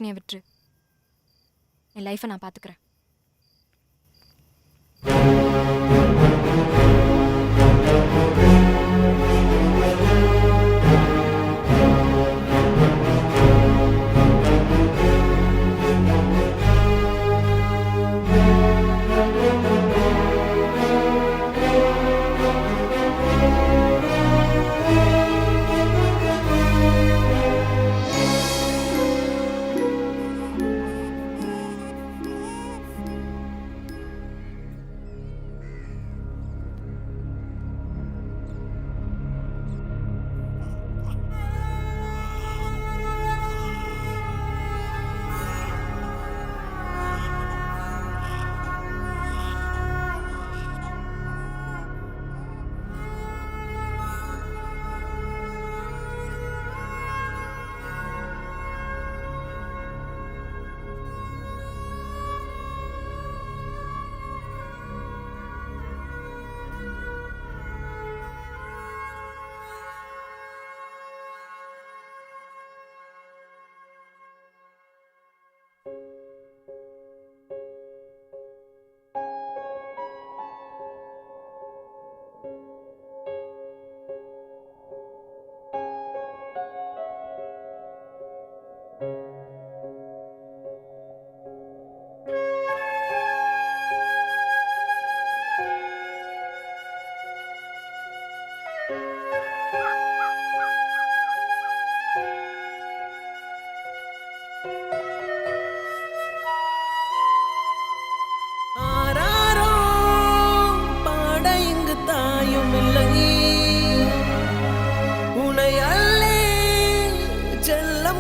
பிரச்சனையை விட்டுரு. என் லைஃப்பை நான் பார்த்துக்கிறேன்.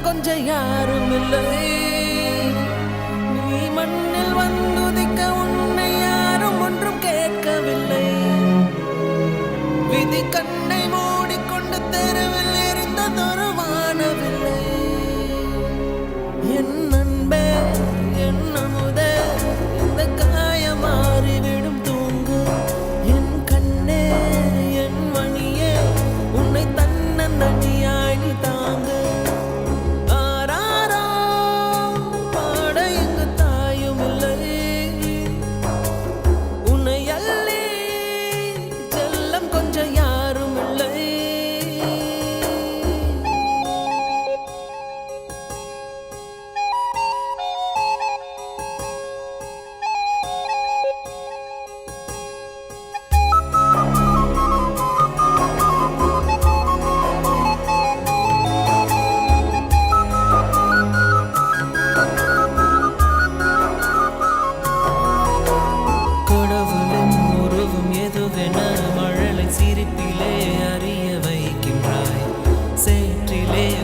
கொஞ்சம் யாரும் இல்லை. நீ மண்ணில் வந்துதிக்க உன்னை யாரும் ஒன்றும் கேட்கவில்லை. விதி கண்ணை மூடிக்கொண்டு தெருவில் இருந்ததொரு வானவில்லை. என் அன்பே என் அமுதே இந்த காயம் மாறிவிடும் தூங்கு. என் கண்ணே என் மணியே உன்னை தன்னந்தனியாய் நீ தாங்கு.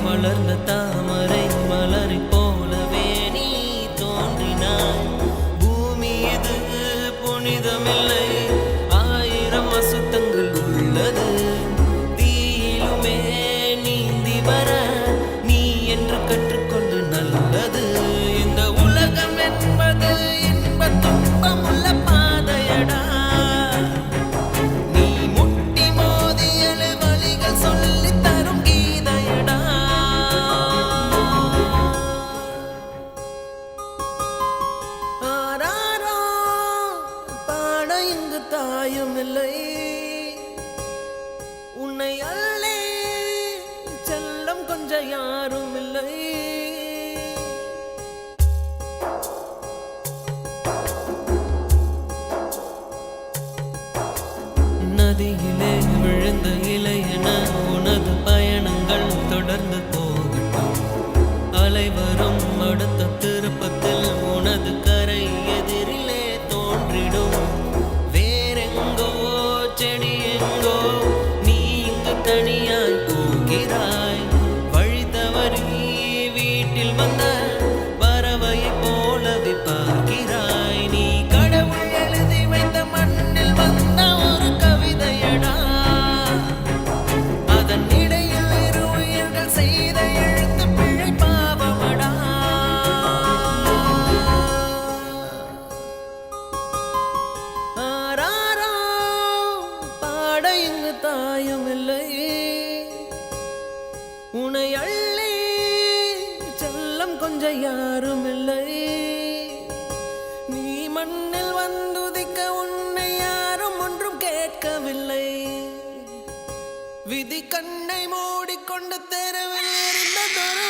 வளர்ந்த தாமரை மலரை போலவே நீ தோன்றினாய். பூமி இது புனிதமில்லை, ஆயிரம் அசுத்தங்கள் உள்ளது. தீயிலுமே நீந்தி வர நீ என்று கற்றுக்கொண்டு நல்லது. இந்த உலகம் என்பது இன்ப துன்பம் உள்ள பாதையடா. நீ முட்டி மோதியழு வழிகள் சொல்லி தரும் கீதையடா. தாயும் இல்லை உன்னை அல்லே செல்லம் கொஞ்சம் யாரும் இல்லை. நதியிலே விழுந்த இலை என உனது பயணங்கள் தொடர்ந்து போகட்டும். அலை வரும் அடுத்த திருப்பத்தில் உனது கரை எதிரிலே தோன்றிடும். செடி எங்கோ நீ இங்கு தனியாய் போகிறாய். வழி தவறி வீட்டில் வந்த பறவையை போலவே பார்க்கிறாய். நீ கடவுள் எழுதி வைத்த மண்ணில் வந்த ஒரு கவிதையடா. அதன் இடையில் இரு உயிர்கள் செய்த எழுத்து பிழை பாவமடா. யாரும் இல்லை. நீ மண்ணில் வந்துதிக்க உன்னை யாரும் ஒன்றும் கேட்கவில்லை. விதி கண்ணை மூடிக்கொண்டு தெருவில் இருந்ததொரு